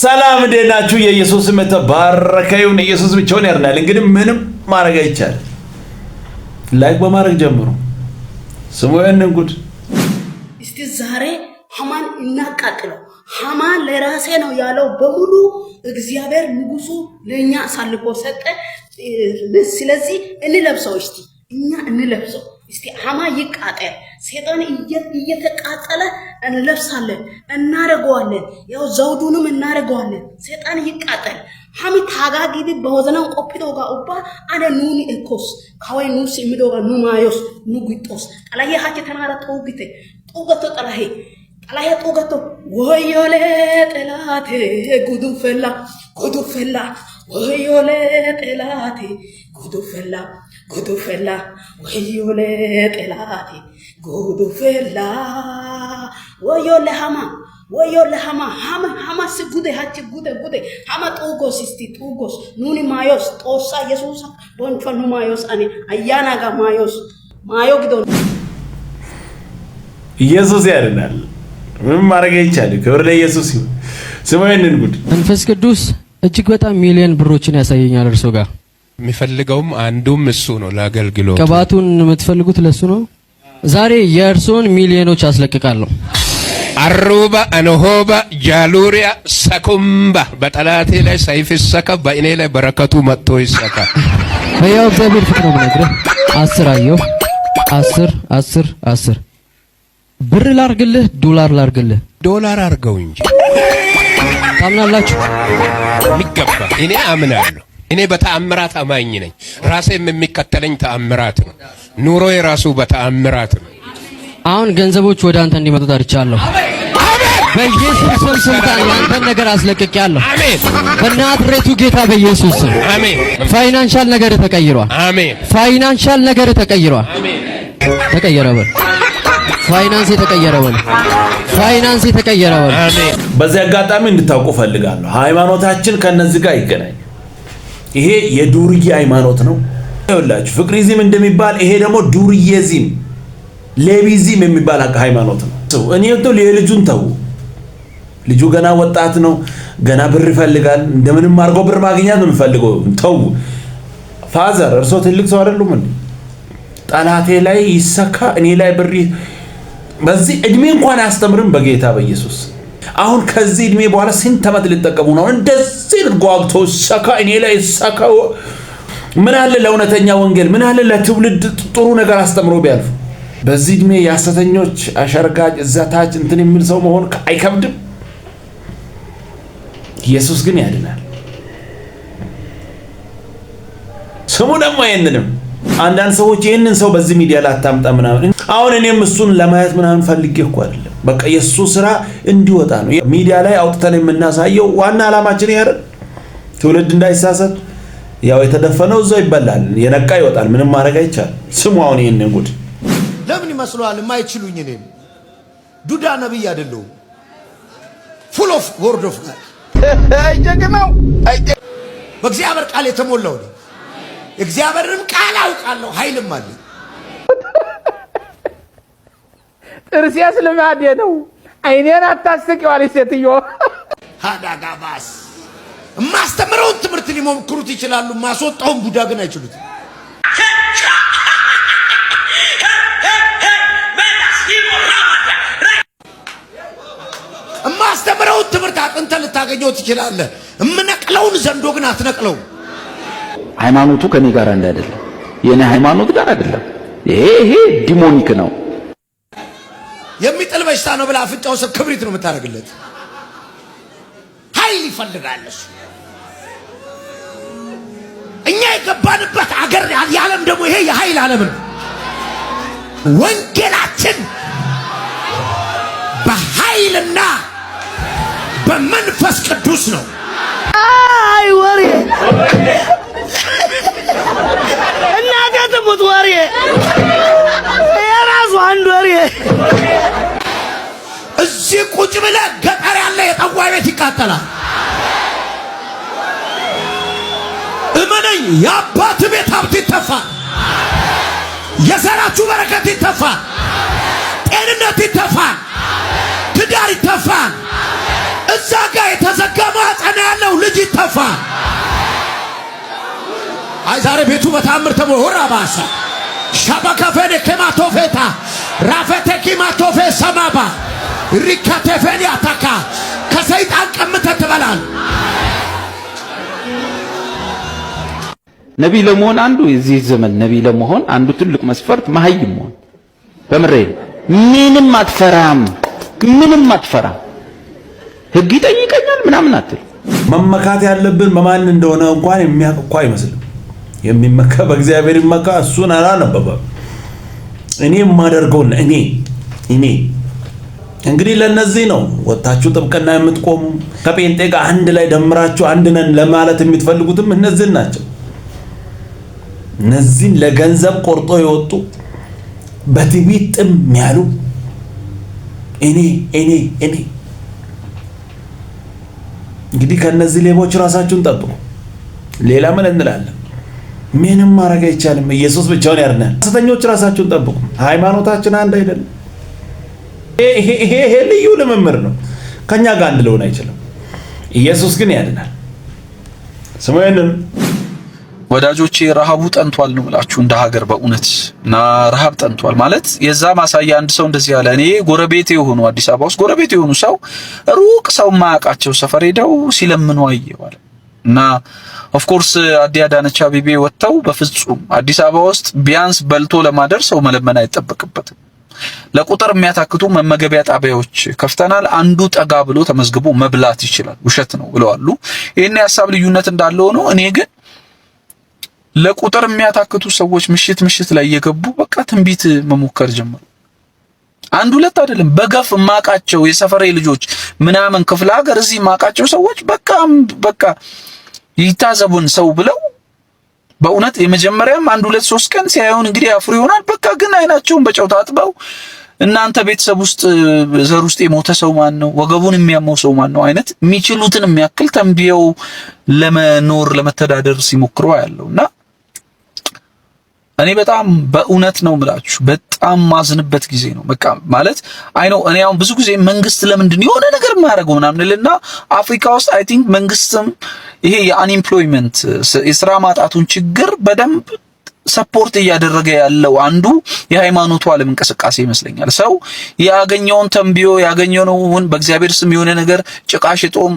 ሰላም እንደናችሁ የኢየሱስ ስም ተባረከ ይሁን። ኢየሱስ ብቻውን ያድናል። እንግዲህ ምንም ማድረግ አይቻልም። ላይክ በማድረግ ጀምሩ። ስሙ ያንን ጉድ። እስቲ ዛሬ ሐማን እናቃጥለው። ሐማን ለራሴ ነው ያለው በሙሉ እግዚአብሔር ንጉሱ ለኛ አሳልፎ ሰጠ። ስለዚህ እንለብሰው፣ እስቲ እኛ እንለብሰው። እስቲ ሐማ ይቃጠል፣ ሰይጣን እየተቃጠለ እንለብሳለን፣ እናረጋዋለን። ያው ዘውዱንም እናረጋዋለን። ሰይጣን ይቃጠል። ሐሚ ታጋጊዲ በወዘናው ቆፒዶጋ ኡባ አነ ኑኒ እኮስ ካወይ ኑስ የሚዶጋ ኑማዮስ ኑጉጦስ ጠላዬ ሀጭ ተናራ ጦግቴ ጦገቶ ጠላዬ ጦገቶ ወዮሌ ጠላቴ ጉዱፈላ ወዮሌ ጠላቴ ጉዱፈላ ወዮሌ ጠላቴ ጉዱፈላ ወዮሌ ሐማ ስጉዴ ሀጭ ጉዴ ሐማ ጦጎስ እስቲ ጦጎስ ኑኒ ማዮስ ጦሳ ኢየሱስ ቦንቾ ኑ ማዮስ አኔ አያና ጋ ማዮ ግዶ ኢየሱስ ያድናል። ምን ማድረግ አይቻልም። ክብር ለኢየሱስ ይሁን። ስሙ ይሄንን ጉድ። መንፈስ ቅዱስ እጅግ በጣም ሚሊዮን ብሮችን ያሳየኛል። እርሶ ጋር የሚፈልገውም አንዱም እሱ ነው። ለአገልግሎት ቅባቱን የምትፈልጉት ለሱ ነው። ዛሬ የእርሶን ሚሊዮኖች አስለቅቃለሁ። አሩባ አንሆባ ጃሉሪያ ሰኩምባ በጠላቴ ላይ ሰይፍ ይሰካ፣ በእኔ ላይ በረከቱ መጥቶ ይሰካ። በያው እግዚአብሔር ፍቅር ነው የምነግርህ። 10 አየሁ 10 ብር ላርግልህ ዶላር ላርግልህ? ዶላር አርገው እንጂ ታምናላችሁ? የሚገባ እኔ አምናለሁ። እኔ በተአምራት አማኝ ነኝ። ራሴም የሚከተለኝ ተአምራት ነው። ኑሮ የራሱ በተአምራት ነው። አሁን ገንዘቦች ወደ አንተ እንዲመጡ ታርቻለሁ። በኢየሱስ ስም ስልጣን ያንተን ነገር አስለቅቄያለሁ። አሜን። በናዝሬቱ ጌታ በኢየሱስ ስም አሜን። ፋይናንሻል ነገር ተቀይሯል። አሜን። ፋይናንሻል ነገር ተቀይሯል። አሜን። ተቀየረበል። ፋይናንስ የተቀየረበል። ፋይናንስ የተቀየረበል። አሜን። በዚህ አጋጣሚ እንድታውቁ ፈልጋለሁ። ሃይማኖታችን ከነዚህ ጋር ይገናኝ። ይሄ የዱርዬ ሃይማኖት ነው። ይኸውላችሁ ፍቅሪዝም እንደሚባል ይሄ ደግሞ ዱርዬዝም ሌቢዝም የሚባል ሃይማኖት ነው። እኔ ወጥቶ ለልጁን ተው። ልጁ ገና ወጣት ነው። ገና ብር ይፈልጋል። እንደምንም አድርጎ ብር ማግኘት ነው የሚፈልገው። ተው ፋዘር፣ እርሶ ትልቅ ሰው አይደሉም እንዴ? ጠላቴ ላይ ይሰካ፣ እኔ ላይ ብር በዚህ እድሜ እንኳን አያስተምርም በጌታ በኢየሱስ። አሁን ከዚህ እድሜ በኋላ ስንት ዓመት ሊጠቀሙ ነው? እንደዚህ ጓግቶ ሰካ፣ እኔ ላይ ሰካ። ምን አለ ለእውነተኛ ወንጌል፣ ምን አለ ለትውልድ ጥሩ ነገር አስተምሮ ቢያልፉ። በዚህ እድሜ የሐሰተኞች አሸርጋጅ እዛታች እንትን የሚል ሰው መሆን አይከብድም? ኢየሱስ ግን ያድናል። ስሙ ደግሞ ይሄንንም አንዳንድ ሰዎች ይሄንን ሰው በዚህ ሚዲያ ላይ አታምጣ ምናምን። አሁን እኔም እሱን ለማየት ምናምን ፈልጌ እኮ አይደለም። በቃ የሱ ስራ እንዲወጣ ነው ሚዲያ ላይ አውጥተን የምናሳየው። ዋና ዓላማችን ያረ ትውልድ እንዳይሳሳት። ያው የተደፈነው እዛው ይበላል፣ የነቃ ይወጣል። ምንም ማድረግ አይቻልም። ስሙ አሁን ይሄንን ጉድ። ለምን ይመስላል የማይችሉኝ? እኔ ዱዳ ነብይ አይደለሁም። ፉል ኦፍ ወርድ ኦፍ ጋድ አይጀግናው በእግዚአብሔር ቃል የተሞላው ነው። እግዚአብሔርንም ቃል አውቃለሁ፣ ኃይልም አለ። ጥርሴስ ልማዴ ነው። አይኔን አታስቂዋል ሴትዮ። ሃዳጋባስ ማስተምረውን ትምህርት ሊሞክሩት ይችላሉ። ማስወጣውን ቡዳ ግን አይችሉትም። ማስተምረውን ትምህርት አጥንተ ልታገኘው ትችላለህ። እምነቅለውን ዘንዶ ግን አትነቅለው። ሃይማኖቱ ከኔ ጋር አይደለም፣ የኔ ሃይማኖት ጋር አይደለም። ይሄ ዲሞኒክ ነው። የሚጥል በሽታ ነው ብላ አፍንጫው ሰው ክብሪት ነው የምታደርግለት። ኃይል ይፈልጋል እሱ። እኛ የገባንበት አገር የዓለም ደግሞ ይሄ የኃይል ዓለም ነው። ወንጌላችን በኃይልና በመንፈስ ቅዱስ ነው። አይ ወሬ እናቴ ትሙት ወሬ የራሱ አንድ ወሬ። እዚህ ቁጭ ብለህ ገጠር ያለ የጠዋይ ቤት ይቃጠላል። እመነኝ፣ የአባት ቤት ሀብት ይተፋል። የዘራችሁ በረከት ይተፋል። ጤንነት ይተፋል። ትዳር ይተፋል። እዛ ጋር የተዘጋ ማህፀን ያለው ልጅ ይተፋ። አይ ዛሬ ቤቱ በታምር ተሞራ ባሳ ሻባካፈኔ ከማቶፌታ ራፈቴ ከማቶፌ ሰማባ ሪካቴፌኒ አታካ ከሰይጣን ቀምተህ ትበላለህ። ነቢይ ለመሆን አንዱ የዚህ ዘመን ነቢይ ለመሆን አንዱ ትልቅ መስፈርት መሀይም መሆን። በምሬ ምንም አትፈራም፣ ምንም አትፈራም። ህግ ይጠይቀኛል ምናምን አትል። መመካት ያለብን በማን እንደሆነ እንኳን የሚያውቅ እኮ አይመስልም። የሚመካ በእግዚአብሔር ይመካ። እሱን አላነበበም። እኔ የማደርገው እኔ እንግዲህ ለነዚህ ነው ወጣችሁ ጥብቅና የምትቆሙ ከጴንጤ ጋር አንድ ላይ ደምራችሁ አንድ ነን ለማለት የምትፈልጉትም እነዚህ ናቸው። እነዚህን ለገንዘብ ቆርጦ የወጡ በትዕቢት ጥም ያሉ እኔ እንግዲህ ከነዚህ ሌቦች ራሳችሁን ጠብቁ። ሌላ ምን እንላለን? ምንም ማድረግ አይቻልም። ኢየሱስ ብቻውን ያድናል። ሐሰተኞች ራሳችሁን ጠብቁ። ሃይማኖታችን አንድ አይደለም። ይሄ ልዩ ልምምድ ነው። ከኛ ጋር አንድ ሊሆን አይችልም። ኢየሱስ ግን ያድናል። ስሙንን ወዳጆቼ ረሃቡ ጠንቷል ነው ብላችሁ እንደ ሀገር በእውነት እና ረሃብ ጠንቷል ማለት የዛ ማሳያ አንድ ሰው እንደዚህ ያለ እኔ ጎረቤቴ የሆኑ አዲስ አበባ ውስጥ ጎረቤቴ የሆኑ ሰው ሩቅ ሰው ማያውቃቸው ሰፈር ሄደው ሲለምኑ አየዋል። እና ኦፍ ኮርስ አዳነች አቤቤ ወጥተው በፍጹም አዲስ አበባ ውስጥ ቢያንስ በልቶ ለማደር ሰው መለመን አይጠበቅበትም። ለቁጥር የሚያታክቱ መመገቢያ ጣቢያዎች ከፍተናል፣ አንዱ ጠጋ ብሎ ተመዝግቦ መብላት ይችላል። ውሸት ነው ብለዋል። ይሄን የሐሳብ ልዩነት እንዳለ ሆኖ እኔ ግን ለቁጥር የሚያታክቱ ሰዎች ምሽት ላይ እየገቡ በቃ ትንቢት መሞከር ጀመሩ። አንድ ሁለት አይደለም፣ በገፍ ማቃቸው የሰፈሬ ልጆች ምናምን ክፍለ ሀገር እዚህ ማቃቸው ሰዎች በቃ ይታዘቡን ሰው ብለው በእውነት የመጀመሪያም አንድ ሁለት ሶስት ቀን ሲያዩን እንግዲህ አፍሩ ይሆናል። በቃ ግን አይናቸውን በጨው ታጥበው እናንተ ቤተሰብ ውስጥ ዘር ውስጥ የሞተ ሰው ማን ነው? ወገቡን የሚያመው ሰው ማን ነው? አይነት የሚችሉትን የሚያክል ተንብየው ለመኖር ለመተዳደር ሲሞክሩ ያለውና እኔ በጣም በእውነት ነው የምላችሁ በጣም ማዝንበት ጊዜ ነው። በቃ ማለት እኔ አሁን ብዙ ጊዜ መንግስት ለምንድን የሆነ ነገር የማያደርገው ምናምንልና አፍሪካ ውስጥ አይ ቲንክ መንግስትም ይሄ የአንኤምፕሎይመንት የሥራ ማጣቱን ችግር በደንብ ሰፖርት እያደረገ ያለው አንዱ የሃይማኖቱ ዓለም እንቅስቃሴ ይመስለኛል። ሰው ያገኘውን ተንብዮ ያገኘውን በእግዚአብሔር ስም የሆነ ነገር ጭቃ ሽጦም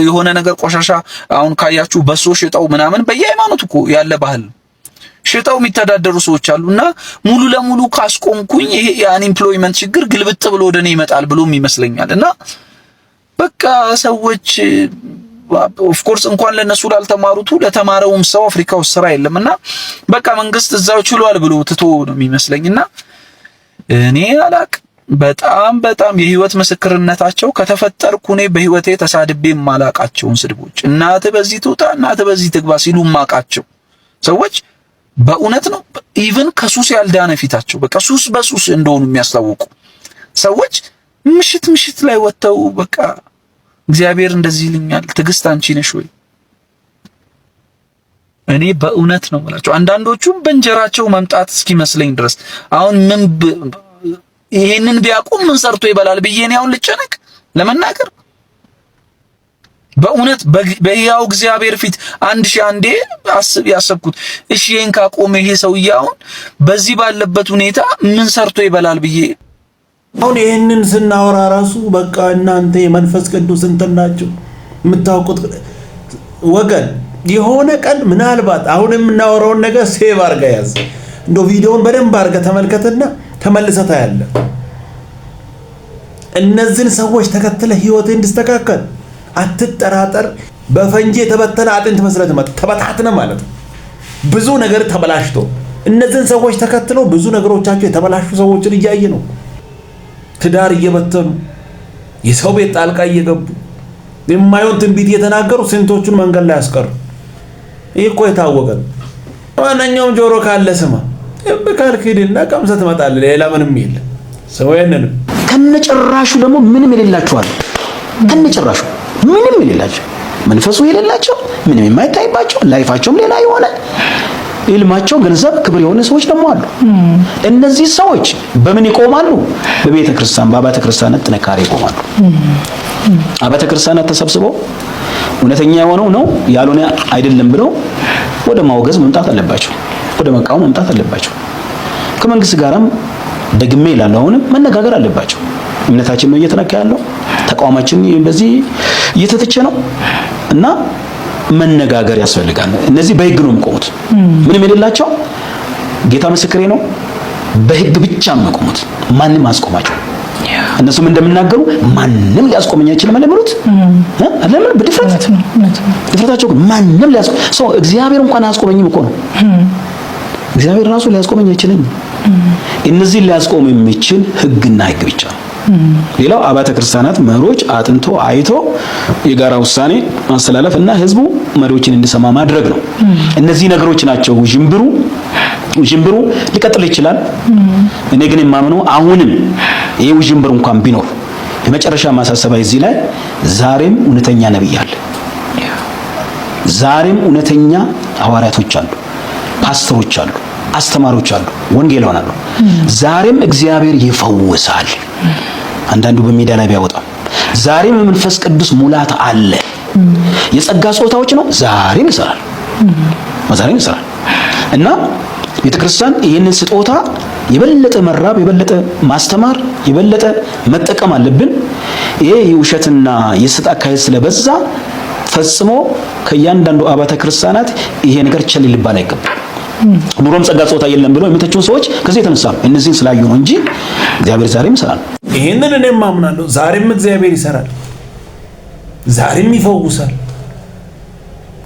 የሆነ ነገር ቆሻሻ አሁን ካያችሁ በሶ ሽጠው ምናምን በየሃይማኖቱ እኮ ያለ ባህል ሽጠው የሚተዳደሩ ሰዎች አሉና ሙሉ ለሙሉ ካስቆምኩኝ ይሄ የአንኤምፕሎይመንት ችግር ግልብጥ ብሎ ወደኔ ይመጣል ብሎም ይመስለኛል። እና በቃ ሰዎች ኦፍ ኮርስ እንኳን ለነሱ ላልተማሩት ለተማረውም ሰው አፍሪካ ውስጥ ስራ የለምና በቃ መንግስት እዛው ችሏል ብሎ ትቶ ነው የሚመስለኝና እኔ አላቅ በጣም የህይወት ምስክርነታቸው ከተፈጠርኩ እኔ በህይወቴ ተሳድቤ ማላቃቸውን ስድቦች እናት በዚህ ትውጣ እናት በዚህ ትግባ ሲሉ ማቃቸው ሰዎች በእውነት ነው ኢቭን ከሱስ ያልዳነ ፊታቸው በቃ ሱስ በሱስ እንደሆኑ የሚያስታውቁ ሰዎች ምሽት ላይ ወጥተው በቃ እግዚአብሔር እንደዚህ ይልኛል ትግስት አንቺ ነሽ ወይ? እኔ በእውነት ነው ማለት አንዳንዶቹም በእንጀራቸው መምጣት እስኪመስለኝ ድረስ አሁን ምን ይሄንን ቢያቆም ምን ሰርቶ ይበላል ብዬ ነው አሁን ልጨነቅ ለመናገር በእውነት በሕያው እግዚአብሔር ፊት አንዴ ያሰብኩት እሺ ይሄን ካቆመ ይሄ ሰውዬ አሁን በዚህ ባለበት ሁኔታ ምን ሰርቶ ይበላል ብዬ አሁን ይሄንን ስናወራ ራሱ በቃ እናንተ የመንፈስ ቅዱስ እንትን ናችሁ የምታውቁት ወገን የሆነ ቀን ምናልባት አሁን የምናወራውን ነገር ሴቭ አድርጋ ያዝ እንደው ቪዲዮውን በደንብ አድርጋ ተመልከትና ተመልሰታ ያለ እነዚህን ሰዎች ተከትለ ህይወት እንድስተካከል አትጠራጠር። በፈንጂ የተበተነ አጥንት መስረት ተበታትነ ማለት ነው። ብዙ ነገር ተበላሽቶ እነዚህን ሰዎች ተከትለው ብዙ ነገሮቻቸው የተበላሹ ሰዎችን እያየ ነው። ትዳር እየበተኑ የሰው ቤት ጣልቃ እየገቡ የማይሆን ትንቢት እየተናገሩ ስንቶቹን መንገድ ላይ ያስቀሩ። ይሄ እኮ የታወቀ ነው። ማንኛውም ጆሮ ካለ ስማ በካልክድና ቀምሰህ ትመጣለህ። ሌላ ምንም የለም። ሰው ያንን ከነጭራሹ ደግሞ ምንም የሌላቸዋል። ከነጭራሹ ምንም የሌላቸው መንፈሱ የሌላቸው ምንም የማይታይባቸው ላይፋቸውም ሌላ የሆነ ኢልማቸው ገንዘብ ክብር የሆነ ሰዎች ደግሞ አሉ። እነዚህ ሰዎች በምን ይቆማሉ? በቤተ ክርስቲያን በአብያተ ክርስቲያናት ጥንካሬ ይቆማሉ። አብያተ ክርስቲያናት ተሰብስበው እውነተኛ የሆነው ነው ያልሆነ አይደለም ብለው ወደ ማውገዝ መምጣት አለባቸው፣ ወደ መቃወም መምጣት አለባቸው። ከመንግስት ጋርም ደግሜ ይላል አሁንም መነጋገር አለባቸው። እምነታችን ነው እየተነካ ያለው፣ ተቋማችን በዚህ እየተተቸ ነው እና መነጋገር ያስፈልጋል። እነዚህ በህግ ነው የሚቆሙት፣ ምንም የሌላቸው ጌታ ምስክሬ ነው። በህግ ብቻ ነው የሚቆሙት፣ ማንም አስቆማቸው። እነሱም እንደምናገሩ ማንም ሊያስቆመኝ አይችልም ለምሉት ለምን በድፍረት ድፍረታቸው ግን ማንም ሊያስቆም ሰው እግዚአብሔር እንኳን አያስቆመኝም እኮ ነው። እግዚአብሔር ራሱ ሊያስቆመኝ አይችልም። እነዚህ ሊያስቆም የሚችል ህግና ህግ ብቻ ነው። ሌላው አብያተ ክርስቲያናት መሪዎች አጥንቶ አይቶ የጋራ ውሳኔ ማስተላለፍ እና ህዝቡ መሪዎችን እንዲሰማ ማድረግ ነው። እነዚህ ነገሮች ናቸው። ውዥንብሩ ሊቀጥል ይችላል። እኔ ግን የማምነው አሁንም ይሄ ውዥንብር እንኳን ቢኖር የመጨረሻ ማሳሰቢያ እዚህ ላይ ዛሬም እውነተኛ ነብይ አለ። ዛሬም እውነተኛ ሐዋርያቶች አሉ፣ ፓስተሮች አሉ፣ አስተማሪዎች አሉ፣ ወንጌላውያን አሉ። ዛሬም እግዚአብሔር ይፈውሳል። አንዳንዱ በሜዳ ላይ ቢያወጣም ዛሬም የመንፈስ ቅዱስ ሙላት አለ። የጸጋ ጾታዎች ነው፣ ዛሬም ይሰራል። እና ቤተክርስቲያን ይህንን ስጦታ የበለጠ መራብ፣ የበለጠ ማስተማር፣ የበለጠ መጠቀም አለብን። ይሄ የውሸትና የስጥ አካሄድ ስለበዛ ፈጽሞ ከእያንዳንዱ አብያተ ክርስቲያናት ይሄ ነገር ቸል ሊባል አይገባም። ኑሮም ጸጋ ጾታ የለም ብለው የሚተቹን ሰዎች ከዚህ የተነሳ እነዚህን ስላዩ ነው እንጂ እግዚአብሔር ዛሬም ይሰራል። ይሄንን እኔም አምናለሁ። ዛሬም እግዚአብሔር ይሰራል፣ ዛሬም ይፈውሳል፣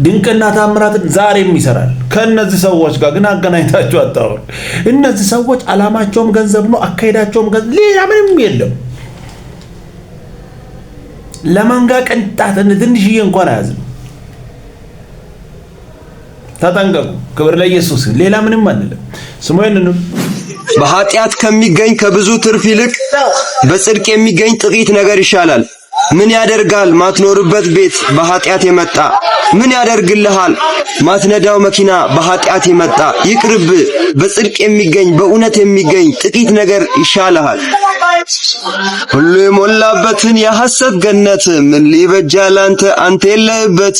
ድንቅና ታምራትን ዛሬም ይሰራል። ከነዚህ ሰዎች ጋር ግን አገናኝታችሁ አታውሩ። እነዚህ ሰዎች አላማቸውም ገንዘብ ነው፣ አካሄዳቸውም ገንዘብ፣ ሌላ ምንም የለም። ለማንጋ ቅንጣት ትንሽዬ እንኳን አያዝም። ተጠንቀቁ። ክብር ለኢየሱስ። ሌላ ምንም አንልም። ስሙኝንም በኃጢአት ከሚገኝ ከብዙ ትርፍ ይልቅ በጽድቅ የሚገኝ ጥቂት ነገር ይሻላል። ምን ያደርጋል ማትኖርበት ቤት በኃጢአት የመጣ? ምን ያደርግልሃል ማትነዳው መኪና በኃጢአት የመጣ? ይቅርብ፣ በጽድቅ የሚገኝ በእውነት የሚገኝ ጥቂት ነገር ይሻልሃል። ሁሉ የሞላበትን የሐሰት ገነት ምን ሊበጃል አንተ የለህበት?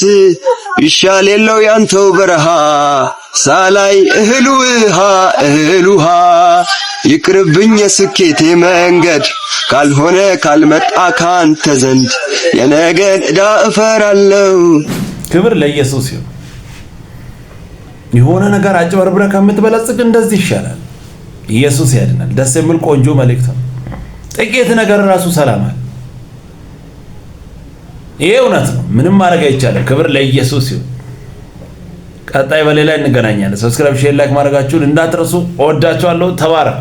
ይሻል የለው ያንተው በረሃ ሳላይ እህል ውሃ ይቅርብኝ የስኬቴ መንገድ ካልሆነ ካልመጣ ካንተ ዘንድ የነገን ዕዳ እፈራለሁ። ክብር ለኢየሱስ ይሁን። የሆነ ነገር አጭበርብረ ከምትበለጽግ እንደዚህ ይሻላል። ኢየሱስ ያድናል። ደስ የሚል ቆንጆ መልእክት ነው። ጥቂት ነገር ራሱ ሰላም አለ። ይሄ እውነት ነው። ምንም ማድረግ አይቻልም። ክብር ለኢየሱስ ይሁን። ቀጣይ በሌላ እንገናኛለን። ሰብስክራይብ፣ ሼር፣ ላይክ ማድረጋችሁን እንዳትረሱ። እወዳችኋለሁ። ተባረክ።